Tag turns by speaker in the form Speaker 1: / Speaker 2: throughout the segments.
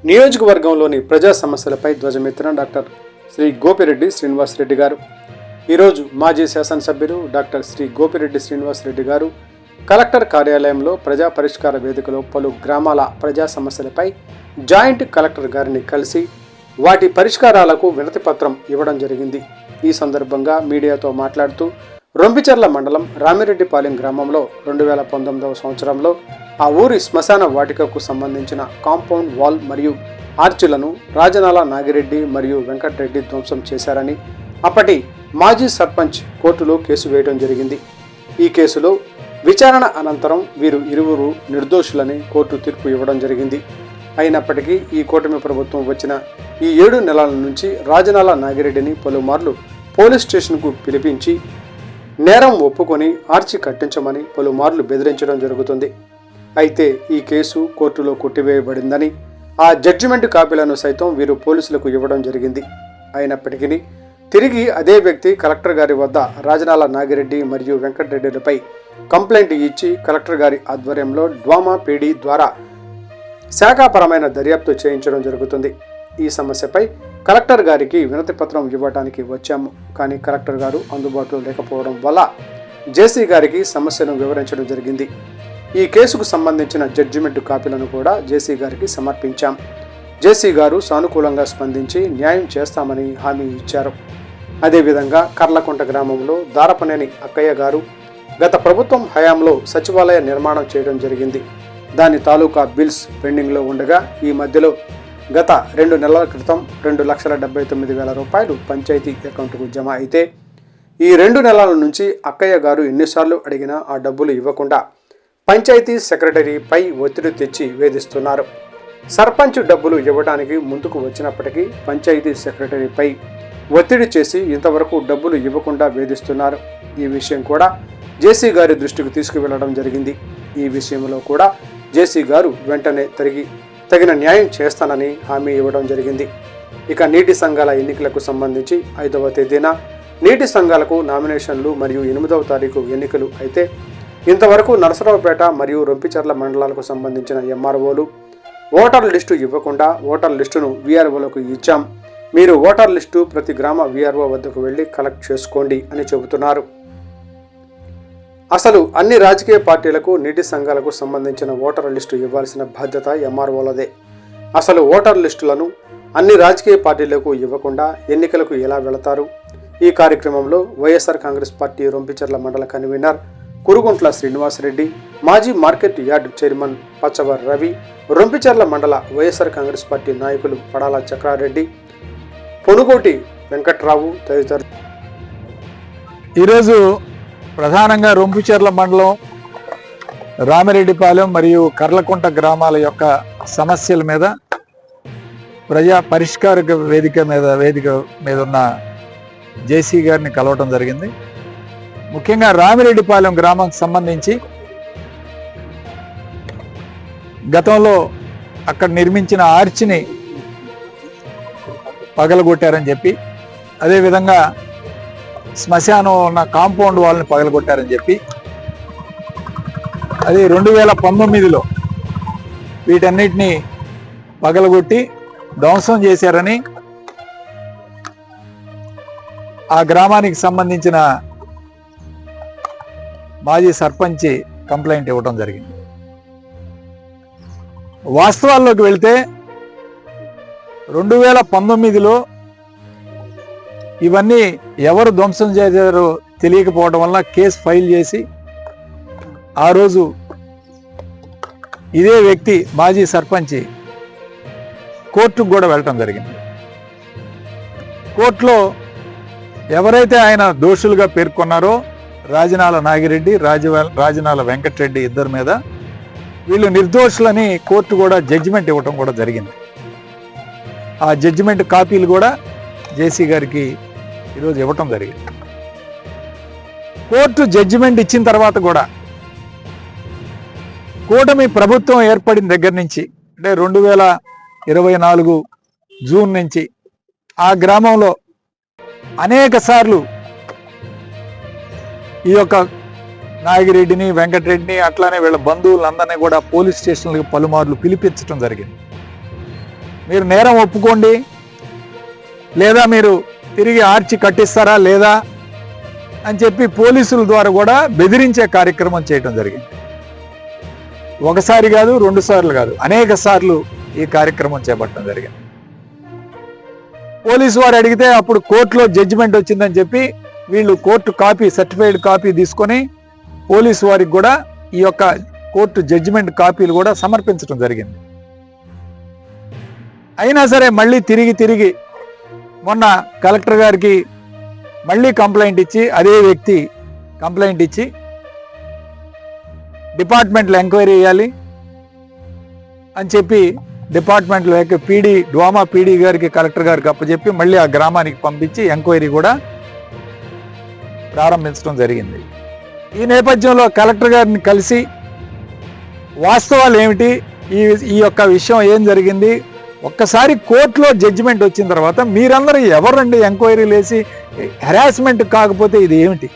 Speaker 1: నియోజకవర్గంలోని ప్రజా సమస్యలపై ధ్వజమెత్తిన డాక్టర్ శ్రీ గోపిరెడ్డి శ్రీనివాసరెడ్డి గారు. ఈరోజు మాజీ శాసనసభ్యులు డాక్టర్ శ్రీ గోపిరెడ్డి శ్రీనివాసరెడ్డి గారు కలెక్టర్ కార్యాలయంలో ప్రజా పరిష్కార వేదికలో పలు గ్రామాల ప్రజా సమస్యలపై జాయింట్ కలెక్టర్ గారిని కలిసి వాటి పరిష్కారాలకు వినతిపత్రం ఇవ్వడం జరిగింది. ఈ సందర్భంగా మీడియాతో మాట్లాడుతూ రొంపిచెర్ల మండలం రామిరెడ్డిపాలెం గ్రామంలో 2019వ సంవత్సరంలో ఆ ఊరి శ్మశాన వాటికకు సంబంధించిన కాంపౌండ్ వాల్ మరియు ఆర్చిలను రాజనాల నాగిరెడ్డి మరియు వెంకటరెడ్డి ధ్వంసం చేశారని అప్పటి మాజీ సర్పంచ్ కోర్టులో కేసు వేయడం జరిగింది. ఈ కేసులో విచారణ అనంతరం వీరు ఇరువురు నిర్దోషులని కోర్టు తీర్పు ఇవ్వడం జరిగింది. అయినప్పటికీ ఈ కూటమి ప్రభుత్వం వచ్చిన ఈ 7 నెలల నుంచి రాజనాల నాగిరెడ్డిని పలుమార్లు పోలీస్ స్టేషన్కు పిలిపించి నేరం ఒప్పుకొని ఆర్చి కట్టించమని పలుమార్లు బెదిరించడం జరుగుతుంది. అయితే ఈ కేసు కోర్టులో కొట్టివేయబడిందని ఆ జడ్జిమెంట్ కాపీలను సైతం వీరు పోలీసులకు ఇవ్వడం జరిగింది. అయినప్పటికీ తిరిగి అదే వ్యక్తి కలెక్టర్ గారి వద్ద రాజనాల నాగిరెడ్డి మరియు వెంకటరెడ్డిలపై కంప్లైంట్ ఇచ్చి కలెక్టర్ గారి ఆధ్వర్యంలో డ్వామా పీడీ ద్వారా శాఖాపరమైన దర్యాప్తు చేయించడం జరుగుతుంది. ఈ సమస్యపై కలెక్టర్ గారికి వినతి పత్రం ఇవ్వడానికి వచ్చాము, కానీ కలెక్టర్ గారు అందుబాటులో లేకపోవడం వల్ల జేసీ గారికి సమస్యను వివరించడం జరిగింది. ఈ కేసుకు సంబంధించిన జడ్జిమెంట్ కాపీలను కూడా జేసీ గారికి సమర్పించాం. జేసీ గారు సానుకూలంగా స్పందించి న్యాయం చేస్తామని హామీ ఇచ్చారు. అదేవిధంగా కర్లకుంట గ్రామంలో దారపనేని అక్కయ్య గారు గత ప్రభుత్వం హయాంలో సచివాలయ నిర్మాణం చేయడం జరిగింది. దాని తాలూకా బిల్స్ పెండింగ్లో ఉండగా ఈ మధ్యలో గత 2 నెలల క్రితం 2,79,000 రూపాయలు పంచాయతీ అకౌంట్కు జమ అయితే ఈ 2 నెలల నుంచి అక్కయ్య గారు ఎన్నిసార్లు అడిగినా ఆ డబ్బులు ఇవ్వకుండా పంచాయతీ సెక్రటరీపై ఒత్తిడి తెచ్చి వేధిస్తున్నారు. సర్పంచ్ డబ్బులు ఇవ్వడానికి ముందుకు వచ్చినప్పటికీ పంచాయతీ సెక్రటరీపై ఒత్తిడి చేసి ఇంతవరకు డబ్బులు ఇవ్వకుండా వేధిస్తున్నారు. ఈ విషయం కూడా జేసీ గారి దృష్టికి తీసుకువెళ్లడం జరిగింది. ఈ విషయంలో కూడా జేసీ గారు వెంటనే తగిన న్యాయం చేస్తానని హామీ ఇవ్వడం జరిగింది. ఇక నీటి సంఘాల ఎన్నికలకు సంబంధించి 5వ తేదీన నీటి సంఘాలకు నామినేషన్లు మరియు 8వ తారీఖు ఎన్నికలు అయితే ఇంతవరకు నరసరావుపేట మరియు రొంపిచెర్ల మండలాలకు సంబంధించిన ఎంఆర్ఓలు ఓటర్ లిస్టు ఇవ్వకుండా ఓటర్ లిస్టును వీఆర్ఓలకు ఇచ్చాం, మీరు ఓటర్ లిస్టు ప్రతి గ్రామ వీఆర్ఓ వద్దకు వెళ్ళి కలెక్ట్ చేసుకోండి అని చెబుతున్నారు. అసలు అన్ని రాజకీయ పార్టీలకు నీటి సంఘాలకు సంబంధించిన ఓటర్ లిస్టు ఇవ్వాల్సిన బాధ్యత ఎంఆర్ఓలదే. అసలు ఓటర్ లిస్టులను అన్ని రాజకీయ పార్టీలకు ఇవ్వకుండా ఎన్నికలకు ఎలా వెళతారు? ఈ కార్యక్రమంలో వైఎస్ఆర్ కాంగ్రెస్ పార్టీ రొంపిచెర్ల మండల కన్వీనర్ కురుగుంట్ల శ్రీనివాసరెడ్డి, మాజీ market yard chairman Pachavar Ravi, Rompicherla మండల వైఎస్ఆర్ కాంగ్రెస్ పార్టీ నాయకులు పడాల చక్రారెడ్డి, పొనుగోటి వెంకట్రావు తదితరులు
Speaker 2: ఈరోజు ప్రధానంగా రొంపిచెర్ల మండలం రామిరెడ్డిపాలెం మరియు కర్లకుంట గ్రామాల యొక్క సమస్యల మీద ప్రజా పరిష్కార వేదిక మీద ఉన్న జేసీ గారిని కలవటం జరిగింది. ముఖ్యంగా రామిరెడ్డిపాలెం గ్రామానికి సంబంధించి గతంలో అక్కడ నిర్మించిన ఆర్చిని పగలగొట్టారని చెప్పి, అదేవిధంగా శ్మశానం ఉన్న కాంపౌండ్ వాళ్ళని పగలగొట్టారని చెప్పి, అది 2019లో వీటన్నిటినీ పగలగొట్టి ధ్వంసం చేశారని ఆ గ్రామానికి సంబంధించిన మాజీ సర్పంచ్ కంప్లైంట్ ఇవ్వడం జరిగింది. వాస్తవాల్లోకి వెళ్తే 2019లో ఇవన్నీ ఎవరు ధ్వంసం చేశారో తెలియకపోవడం వల్ల కేసు ఫైల్ చేసి ఆ రోజు ఇదే వ్యక్తి మాజీ సర్పంచ్ కోర్టుకు కూడా వెళ్ళటం జరిగింది. కోర్టులో ఎవరైతే ఆయన దోషులుగా పేర్కొన్నారో రాజనాల నాగిరెడ్డి, రాజనాల వెంకటరెడ్డి ఇద్దరి మీద వీళ్ళు నిర్దోషులని కోర్టు కూడా జడ్జిమెంట్ ఇవ్వటం కూడా జరిగింది. ఆ జడ్జిమెంట్ కాపీలు కూడా జేసీ గారికి ఈరోజు ఇవ్వటం జరిగింది. కోర్టు జడ్జిమెంట్ ఇచ్చిన తర్వాత కూడా కూటమి ప్రభుత్వం ఏర్పడిన దగ్గర నుంచి అంటే 2024 జూన్ నుంచి ఆ గ్రామంలో అనేక సార్లు ఈ యొక్క నాగిరెడ్డిని, వెంకటరెడ్డిని, అట్లానే వీళ్ళ బంధువులందరినీ కూడా పోలీస్ స్టేషన్లకు పలుమార్లు పిలిపించడం జరిగింది. మీరు నేరం ఒప్పుకోండి, లేదా మీరు తిరిగి ఆర్చి కట్టిస్తారా లేదా అని చెప్పి పోలీసుల ద్వారా కూడా బెదిరించే కార్యక్రమం చేయడం జరిగింది. ఒకసారి కాదు, 2 సార్లు కాదు, అనేక సార్లు ఈ కార్యక్రమం చేపట్టడం జరిగింది. పోలీసు వారు అడిగితే అప్పుడు కోర్టులో జడ్జిమెంట్ వచ్చిందని చెప్పి వీళ్ళు కోర్టు కాపీ, సర్టిఫైడ్ కాపీ తీసుకొని పోలీసు వారికి కూడా ఈ యొక్క కోర్టు జడ్జిమెంట్ కాపీలు కూడా సమర్పించడం జరిగింది. అయినా సరే మళ్ళీ తిరిగి మొన్న కలెక్టర్ గారికి మళ్ళీ కంప్లైంట్ ఇచ్చి, అదే వ్యక్తి కంప్లైంట్ ఇచ్చి డిపార్ట్మెంట్లో ఎంక్వైరీ చేయాలి అని చెప్పి డిపార్ట్మెంట్లో డ్వామా పీడీ గారికి, కలెక్టర్ గారికి అప్పచెప్పి మళ్ళీ ఆ గ్రామానికి పంపించి ఎంక్వైరీ కూడా ప్రారంభించడం జరిగింది. ఈ నేపథ్యంలో కలెక్టర్ గారిని కలిసి వాస్తవాలు ఏమిటి, ఈ యొక్క విషయం ఏం జరిగింది, ఒక్కసారి కోర్టులో జడ్జిమెంట్ వచ్చిన తర్వాత మీరందరూ ఎవరండి ఎంక్వైరీలు వేసి హెరాస్మెంట్ కాకపోతే ఇది ఏమిటి,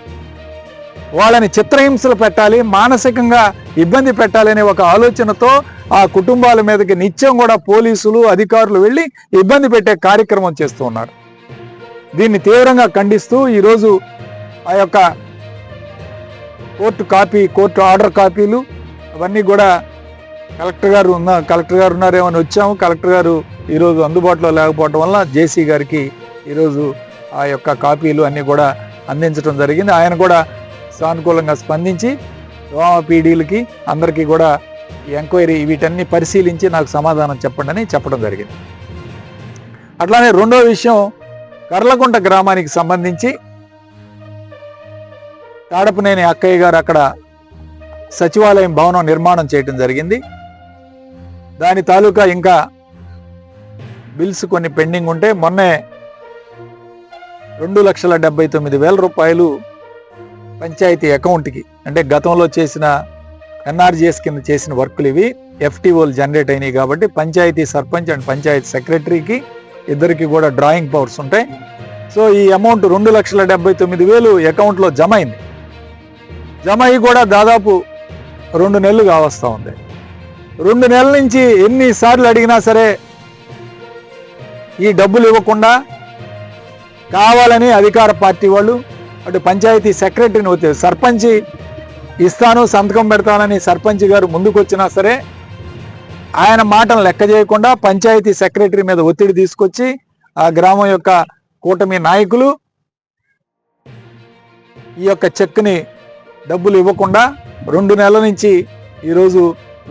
Speaker 2: వాళ్ళని చిత్రహింసలు పెట్టాలి, మానసికంగా ఇబ్బంది పెట్టాలనే ఒక ఆలోచనతో ఆ కుటుంబాల మీదకి నిత్యం కూడా పోలీసులు అధికారులు వెళ్ళి ఇబ్బంది పెట్టే కార్యక్రమం చేస్తూ ఉన్నారు. దీన్ని తీవ్రంగా ఖండిస్తూ ఈరోజు ఆ యొక్క కోర్టు ఆర్డర్ కాపీలు అవన్నీ కూడా కలెక్టర్ గారు ఉన్నారేమో అని వచ్చాము. కలెక్టర్ గారు ఈరోజు అందుబాటులో లేకపోవడం వల్ల జేసీ గారికి ఈరోజు ఆ యొక్క కాపీలు అన్నీ కూడా అందించడం జరిగింది. ఆయన కూడా సానుకూలంగా స్పందించి పీడీలకి అందరికీ కూడా ఈ ఎంక్వైరీ వీటన్ని పరిశీలించి నాకు సమాధానం చెప్పండి అని చెప్పడం జరిగింది. అట్లానే రెండో విషయం, కర్లకుంట గ్రామానికి సంబంధించి తాడపనేని అక్కయ్య గారు అక్కడ సచివాలయం భవనం నిర్మాణం చేయడం జరిగింది. దాని తాలూకా ఇంకా బిల్స్ కొన్ని పెండింగ్ ఉంటే మొన్నే 2,79,000 రూపాయలు పంచాయతీ అకౌంట్కి, అంటే గతంలో చేసిన ఎన్ఆర్జీఎస్ కింద చేసిన వర్కులు ఇవి ఎఫ్టీఓలు జనరేట్ అయినాయి కాబట్టి పంచాయతీ సర్పంచ్ అండ్ పంచాయతీ సెక్రటరీకి ఇద్దరికి కూడా డ్రాయింగ్ పవర్స్ ఉంటాయి. సో ఈ అమౌంట్ 2,79,000 అకౌంట్లో జమ అయింది. జమ అయ్యి కూడా దాదాపు 2 నెలలు కావస్తూ ఉంది. 2 నెలల నుంచి ఎన్నిసార్లు అడిగినా సరే ఈ డబ్బులు ఇవ్వకుండా కావాలని అధికార పార్టీ వాళ్ళు అటు పంచాయతీ సెక్రటరీని వచ్చారు, సర్పంచ్ ఇస్తాను సంతకం పెడతానని సర్పంచ్ గారు ముందుకు వచ్చినా సరే ఆయన మాటను లెక్క చేయకుండా పంచాయతీ సెక్రటరీ మీద ఒత్తిడి తీసుకొచ్చి ఆ గ్రామం యొక్క కూటమి నాయకులు ఈ యొక్క చెక్ని డబ్బులు ఇవ్వకుండా 2 నెలల నుంచి ఈరోజు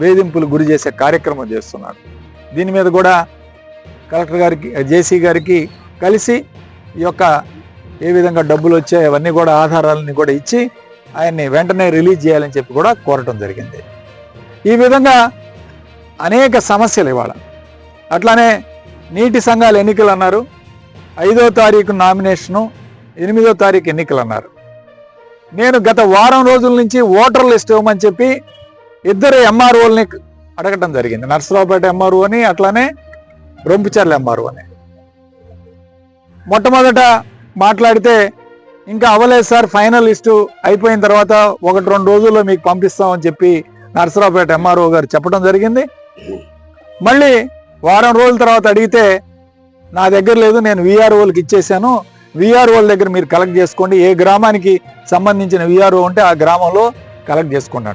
Speaker 2: వేధింపులు గురి చేసే కార్యక్రమం చేస్తున్నారు. దీని మీద కూడా కలెక్టర్ గారికి, జేసీ గారికి కలిసి ఈ యొక్క ఏ విధంగా డబ్బులు వచ్చాయి అవన్నీ కూడా ఆధారాలని కూడా ఇచ్చి ఆయన్ని వెంటనే రిలీజ్ చేయాలని చెప్పి కూడా కోరటం జరిగింది. ఈ విధంగా అనేక సమస్యలు ఇవాళ. అట్లానే నీటి సంఘాల ఎన్నికలు అన్నారు, 5వ తారీఖు నామినేషను, 8వ తారీఖు ఎన్నికలు అన్నారు. నేను గత వారం రోజుల నుంచి ఓటర్ లిస్ట్ ఇవ్వమని చెప్పి 2 ఎంఆర్ఓల్ని అడగటం జరిగింది, నర్సరావుపేట ఎంఆర్ఓ అని, అట్లానే రొంపిచర్ల ఎంఆర్ఓ అని. మొట్టమొదట మాట్లాడితే ఇంకా అవ్వలేదు సార్, ఫైనల్ లిస్టు అయిపోయిన తర్వాత 1-2 రోజుల్లో మీకు పంపిస్తామని చెప్పి నర్సరావుపేట ఎంఆర్ఓ గారు చెప్పడం జరిగింది. మళ్ళీ వారం రోజుల తర్వాత అడిగితే నా దగ్గర లేదు, నేను విఆర్ఓలకి ఇచ్చేసాను, విఆర్ఓల దగ్గర మీరు కలెక్ట్ చేసుకోండి, ఏ గ్రామానికి సంబంధించిన విఆర్ఓ ఉంటే ఆ గ్రామంలో కలెక్ట్ చేసుకోండి అంట.